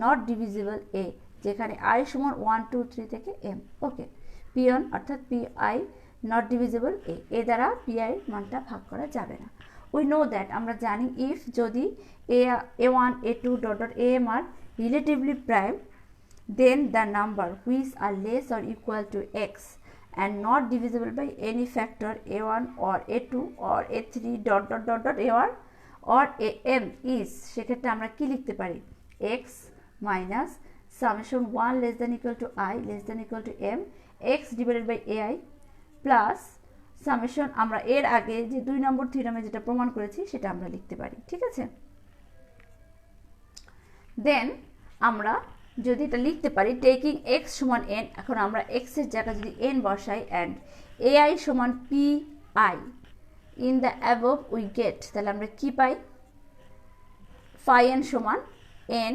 not divisible a, যেখানে i সমান 1 2 3 থেকে m। ওকে, p1 অর্থাৎ pi নট ডিভিজিবল a দ্বারা pi মানটা ভাগ করা যাবে না। উই নো দ্যাট, আমরা জানি ইফ যদি a1 a2 dot dot am are relatively prime, then the number which are less or equal to x and not divisible by any factor a1 or a2 or a3 dot dot dot dot a1 or am is, সেক্ষেত্রে আমরা কি লিখতে পারি, x minus summation 1 less than equal to I less than equal to m x divided by ai plus summation আমরা এর আগে যে 2 নম্বর থিওরেমে যেটা প্রমাণ করেছি সেটা আমরা লিখতে পারি। ঠিক আছে, দেন আমরা যদি এটা লিখতে পারি টেকিং x সমান n, এখন আমরা x এর জায়গায় যদি n বসাই and ai সমান pi in the above we get, তাহলে আমরা কি পাই, phi n সমান n,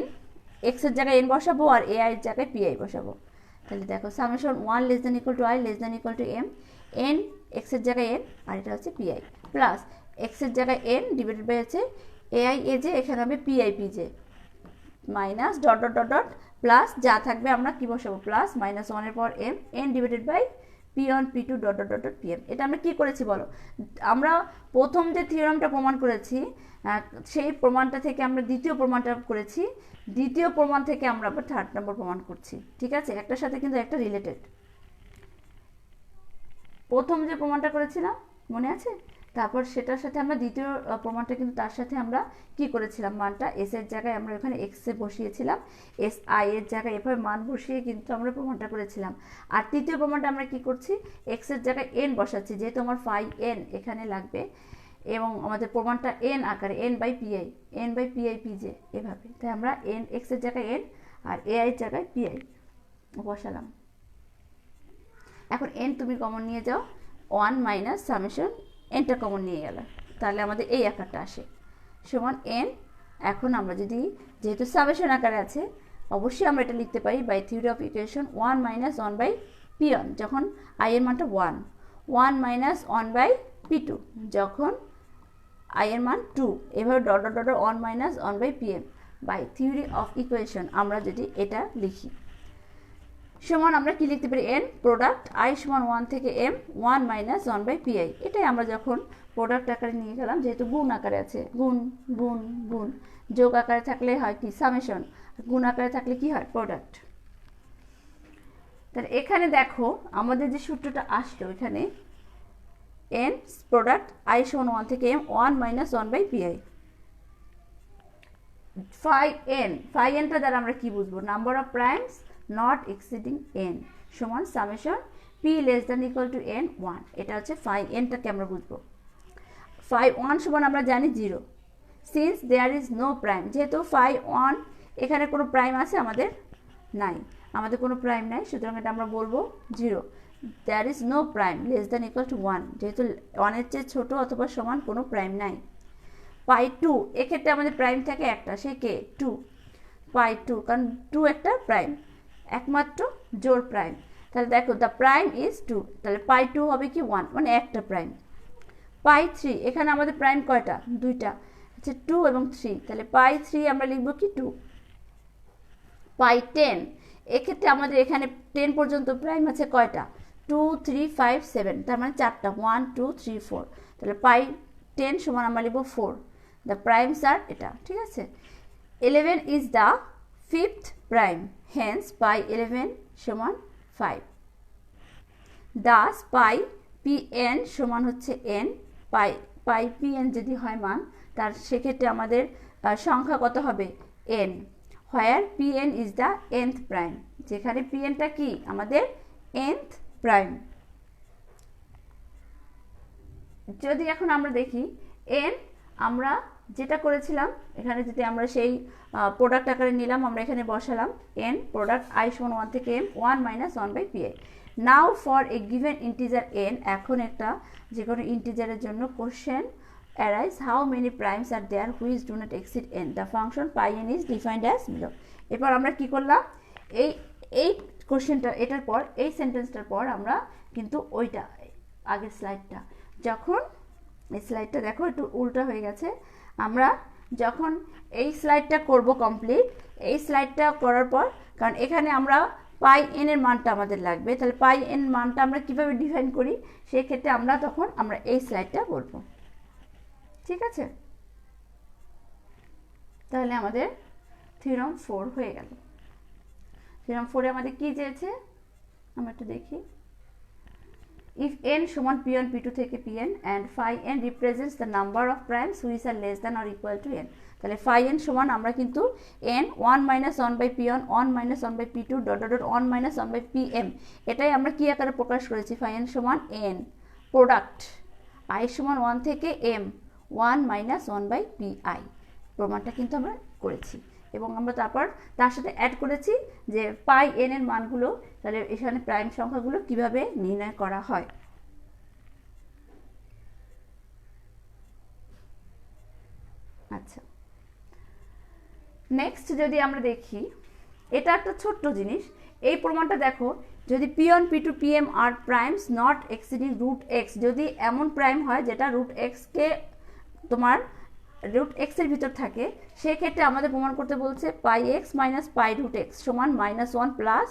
x এর জায়গায় n বসাবো আর ai এর জায়গায় pi বসাবো, তাহলে দেখো summation 1 less than equal to I less than equal to m, n x এর জায়গায় n আর এটা হচ্ছে pi প্লাস x এর জায়গায় n ডিভাইডেড বাই আছে ai এ যে, এখানে হবে pi pj minus dot dot dot dot plus যা থাকবে আমরা কি বসাবো, প্লাস মাইনাস 1 এর পর m n divided by p1 p2 dot dot dot dot pm। এটা আমরা কি করেছি বলো, আমরা প্রথম যে থিওরেমটা প্রমাণ করেছি সেই প্রমাণটা থেকে আমরা দ্বিতীয় প্রমাণটা করেছি, দ্বিতীয় প্রমাণ থেকে আমরা আবার থার্ড নম্বর প্রমাণ করছি। ঠিক আছে, একটার সাথে কিন্তু একটা রিলেটেড। প্রথম যে প্রমাণটা করেছিলাম মনে আছে, তারপর সেটার সাথে আমরা দ্বিতীয় প্রমাণটা কিন্তু তার সাথে আমরা কি করেছিলাম, মানটা s এর জায়গায় আমরা এখানে x এ বসিয়েছিলাম, s i এর জায়গায় এভাবে মান বসিয়ে কিন্তু আমরা প্রমাণটা করেছিলাম। আর তৃতীয় প্রমাণটা আমরা কি করছি, x এর জায়গায় n বসাচ্ছি, যেহেতু আমার phi n এখানে লাগবে এবং আমাদের প্রমাণটা n আকারে n বাই pi pj এভাবে, তাই আমরা n x এর জায়গায় n আর ai এর জায়গায় pi বসালাম। এখন n তুমি কমন নিয়ে যাও, 1 মাইনাস সামেশন nটা কমন নিয়ে গেল, তাহলে আমাদের এই আকারটা আসে সমান n। এখন আমরা যদি যেহেতু সামেশন আকারে আছে অবশ্যই আমরা এটা লিখতে পারি by theory of equation 1 minus 1 by p1 যখন i এর মানটা 1, 1 মাইনাস 1 বাই p2 যখন i এর মান 2, এভাবে dot dot dot 1 minus 1 by pm by theory of equation আমরা যদি এটা লিখি সমান আমরা কি লিখতে পারি, n প্রোডাক্ট i সমান 1 থেকে m 1 মাইনাস 1 বাই pi। এটাই আমরা যখন প্রোডাক্ট আকারে নিয়ে গেলাম, যেহেতু গুণ আকারে আছে, গুণ গুণ গুণ, যোগ আকারে থাকলে হয় কি সামেশন, গুণ আকারে থাকলে কি হয় প্রোডাক্ট। তাহলে এখানে দেখো আমাদের যে সূত্রটা আসলো, এখানে n প্রোডাক্ট i সমান 1 থেকে m 1 minus 1 by pi, phi n টা দ্বারা আমরা কি বুঝবো, number of primes not exceeding n সমান summation p less than equal to n 1, এটা হচ্ছে phi n টাকে আমরা বুঝবো। phi 1 সমান আমরা জানি 0, since there is no prime, যেহেতু phi 1 এখানে কোনো প্রাইম আছে আমাদের নাই, আমাদের কোনো প্রাইম নাই, সুতরাং এটা আমরা বলবো 0, there is no prime less than equal to 1, যেহেতু 1 এর চেয়ে ছোট অথবা সমান কোনো প্রাইম নাই। phi 2 এক্ষেত্রে আমাদের প্রাইম থাকে একটা, সে কে 2, phi 2 কারণ 2 একটা প্রাইম, একমাত্র জোড় প্রাইম, তাহলে দেখো দ্য প্রাইম ইজ 2, তাহলে পাই 2 হবে কি 1 মানে একটা প্রাইম। পাই 3 এখানে আমাদের প্রাইম কয়টা, দুইটা, আচ্ছা 2 এবং 3, তাহলে পাই 3 আমরা লিখবো কি 2। পাই 10 এক্ষেত্রে আমাদের এখানে 10 পর্যন্ত প্রাইম আছে কয়টা, 2 3 5 7, তার মানে চারটা, 1 2 3 4, তাহলে পাই 10 সমান আমরা লিখবো 4, দ্য প্রাইমস আর এটা। ঠিক আছে, 11 is the fifth prime, hence pi 11 সমান 5, thus pi pn সমান হচ্ছে n, pi pn যদি হয় মান তার সেক্ষেত্রে আমাদের সংখ্যা কত হবে n, where pn is the nth prime, যেখানে pnটা কি আমাদের nth প্রাইম। যদি এখন আমরা দেখি n আমরা যেটা করেছিলাম এখানে, যদি আমরা সেই প্রোডাক্ট আকারে নিলাম, আমরা এখানে বসালাম n প্রোডাক্ট i সমান 1 থেকে m 1 minus 1 by pi। Now for a given integer n, এখন একটা যে কোনো ইন্টিজারের জন্য question arise how many primes are there which do not exceed n, the function pi n is defined as below. এরপর আমরা কি করলাম, এই কোশ্চেনটা এটার পর এই সেন্টেন্সটার পর আমরা কিন্তু ওইটা আগের স্লাইডটা, যখন এই স্লাইডটা দেখো একটু উল্টা হয়ে গেছে, আমরা যখন এই স্লাইডটা করব কমপ্লিট, এই স্লাইডটা করার পর, কারণ এখানে আমরা পাই এন এর মানটা আমাদের লাগবে, তাহলে পাই এন মানটা আমরা কিভাবে ডিফাইন করি, সেই ক্ষেত্রে আমরা তখন আমরা এই স্লাইডটা করব। ঠিক আছে, তাহলে আমাদের থিওরাম 4 হয়ে গেল। থিওরাম 4 আমাদের কি চেয়েছে আমরা একটু দেখি। If n সমান p1 p2 থেকে pn and phi n represents the number of primes which are less than or equal to n, তাহলে phi n সমান আমরা কিন্তু n 1 minus 1 by p1 1 minus 1 by p2 dot dot dot 1 minus 1 by pm, এটাই আমরা কি আকারে প্রকাশ করেছি, phi n সমান n প্রোডাক্ট i সমান 1 থেকে m 1 minus 1 by pi, প্রমাণটা কিন্তু আমরা করেছি। এবং আমরা তারপর তার সাথে অ্যাড করেছি যে পাই এন এর মানগুলো, তাহলে এখানে প্রাইম সংখ্যাগুলো কিভাবে নির্ণয় করা হয়। আচ্ছা, নেক্সট যদি আমরা দেখি, এটা একটা ছোট্ট জিনিস, এই প্রমাণটা দেখো, যদি p1 p2 pm are primes not exceeding root x, যদি এমন প্রাইম হয় যেটা রুট এক্সকে তোমার রুট এক্স এর ভিতর থাকে, সেক্ষেত্রে আমাদের প্রমাণ করতে বলছে pi X minus pi root X সমান -1 প্লাস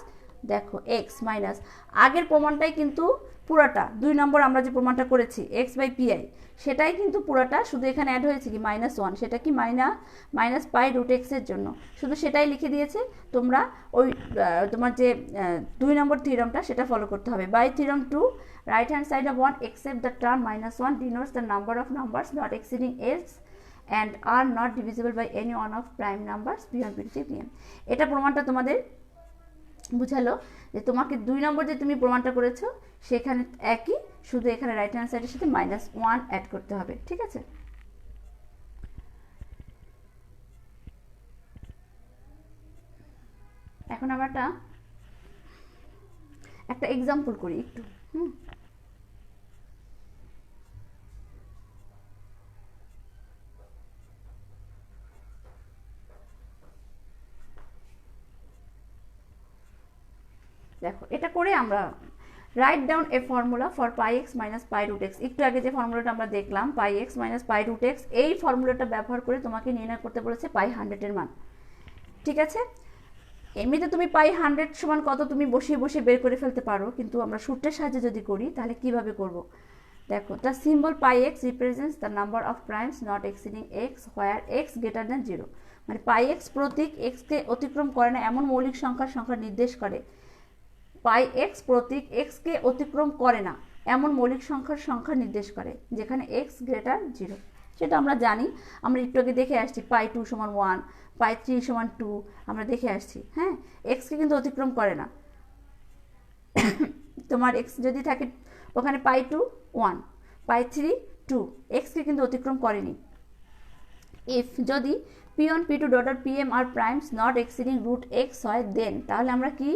দেখো এক্স মাইনাস, আগের প্রমাণটাই কিন্তু পুরাটা 2 নম্বর আমরা যে প্রমাণটা করেছি এক্স বাই পিআই, সেটাই কিন্তু পুরাটা, শুধু এখানে অ্যাড হয়েছে কি -1, সেটা কি মাইনাস পাই রুট এক্স এর জন্য, শুধু সেটাই লিখে দিয়েছে। তোমরা ওই তোমার যে 2 নম্বর থিওরামটা সেটা ফলো করতে হবে। By theorem 2, right hand side of 1 except the term -1 denotes the number of numbers not exceeding x and are not divisible by any one of prime numbers p1 p2 pm। এটা প্রমাণটা তোমাদের বুঝালো যে তোমাকে 2 নম্বর যে তুমি প্রমাণটা করেছো সেখানে একই, শুধু এখানে রাইট হ্যান্ড সাইডের সাথে -1 অ্যাড করতে হবে। ঠিক আছে, এখন আমরা একটা এক্সাম্পল করি একটু। দেখো এটা করে আমরা write down a formula for pi X minus pi root X, একটু আগে যে ফর্মুলাটা আমরা দেখলাম pi X minus pi root X, এই ফর্মুলাটা ব্যবহার করে তোমাকে নির্ণয় করতে বলেছে পাই 100 এর মান। ঠিক আছে, এমনিতে তুমি পাই 100 সমান কত তুমি বসিয়ে বসিয়ে বের করে ফেলতে পারো, কিন্তু আমরা সূত্রের সাহায্যে যদি করি তাহলে কিভাবে করব। দেখো, the symbol pi x represents the number of primes not exceeding x where x greater than 0, মানে পাই এক্স প্রতীক এক্সকে অতিক্রম করে না এমন মৌলিক সংখ্যা নির্দেশ করে। পাই এক্স প্রতীক এক্সকে অতিক্রম করে না এমন মৌলিক সংখ্যা নির্দেশ করে যেখানে এক্স গ্রেটার 0, সেটা আমরা জানি, আমরা একটু আগে দেখে আসছি পাই 2 সমান 1, পাই 3 সমান 2 আমরা দেখে আসছি। হ্যাঁ, এক্সকে কিন্তু অতিক্রম করে না, তোমার এক্স যদি থাকে ওখানে পাই 2 1, পাই 3 2, এক্সকে কিন্তু অতিক্রম করেনি। ইফ যদি p1 p2 dot pm are primes not exceeding root x হয় দেন, তাহলে আমরা কি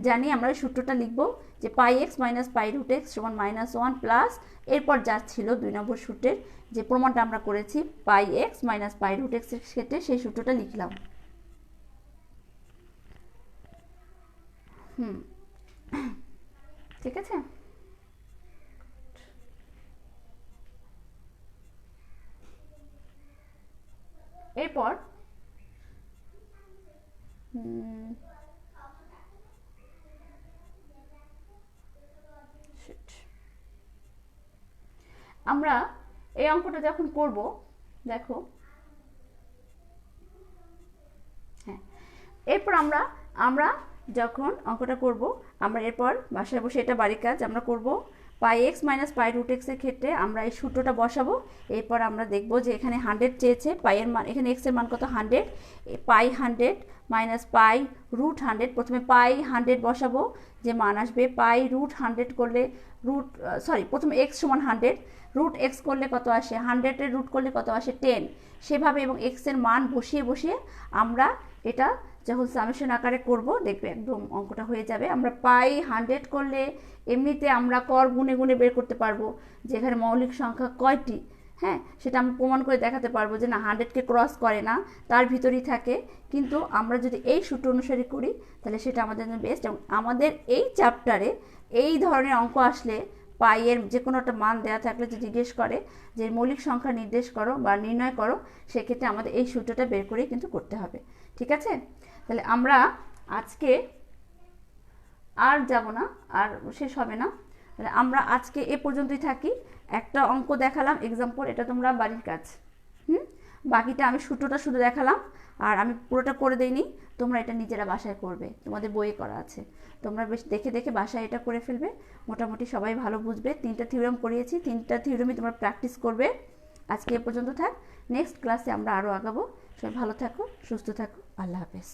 জানি, আমরা ওই সূত্রটা লিখব যে pi X minus pi root X সমান -1 প্লাস, এরপর যা ছিল 2 নম্বর সূত্রের যে প্রমাণটা আমরা করেছি pi X minus pi root X এর ক্ষেত্রে সেই সূত্রটা লিখলাম। ঠিক আছে, এরপর আমরা এই অঙ্কটা যখন করব, দেখো হ্যাঁ, এরপর আমরা যখন অঙ্কটা করব, আমরা এরপর বাসায় বসে এটা বাড়ির কাজ আমরা করব, পাই এক্স মাইনাস পাই রুট এক্সের ক্ষেত্রে আমরা এই সূত্রটা বসাবো। এরপর আমরা দেখব যে এখানে 100 চেয়েছে, পাইয়ের মান, এখানে এক্সের মান কত 100, পাই 100 মাইনাস পাই রুট 100। প্রথমে পাই 100 বসাবো, যে মান আসবে পাই রুট 100 করলে প্রথমে এক্স সমান 100, রুট এক্স করলে কত আসে, 100-এর রুট করলে কত আসে 10। সেভাবে এবং এক্সের মান বসিয়ে বসিয়ে আমরা এটা যখন সামেশন আকারে করব দেখবে একদম অঙ্কটা হয়ে যাবে। আমরা পাই 100 করলে এমনিতে আমরা কর গুনে গুনে বের করতে পারবো যে এখানে মৌলিক সংখ্যা কয়টি, হ্যাঁ, সেটা আমরা প্রমাণ করে দেখাতে পারবো যে না 100-কে ক্রস করে না, তার ভিতরেই থাকে। কিন্তু আমরা যদি এই সূত্র অনুসারে করি তাহলে সেটা আমাদের জন্য বেস্ট। এবং আমাদের এই চ্যাপ্টারে এই ধরনের অঙ্ক আসলে পাইয়ের যে কোনো একটা মান দেওয়া থাকলে যে জিজ্ঞেস করে যে মৌলিক সংখ্যা নির্দেশ করো বা নির্ণয় করো, সেক্ষেত্রে আমাদের এই সূত্রটা বের করেই কিন্তু করতে হবে। ঠিক আছে, তাহলে আমরা আজকে আর যাব না, আর শেষ হবে না, তাহলে আমরা আজকে এ পর্যন্তই থাকি। একটা অঙ্ক দেখালাম এক্সাম্পল, এটা তোমরা বাড়ির কাজ, বাকিটা আমি সূত্রটা শুধু দেখালাম, আর আমি পুরোটা করে দেইনি, তোমরা এটা নিজেরা বাসায় করবে, তোমাদের বইয়ে করা আছে, তোমরা বেশ দেখে দেখে বাসায় এটা করে ফেলবে, মোটামুটি সবাই ভালো বুঝবে। 3টা থিওরেম করিয়েছি, 3টা থিওরেমই তোমরা প্র্যাকটিস করবে। আজকে এ পর্যন্ত থাক, নেক্সট ক্লাসে আমরা আরও আগাবো। সবাই ভালো থাকো, সুস্থ থাকো, আল্লাহ হাফেজ।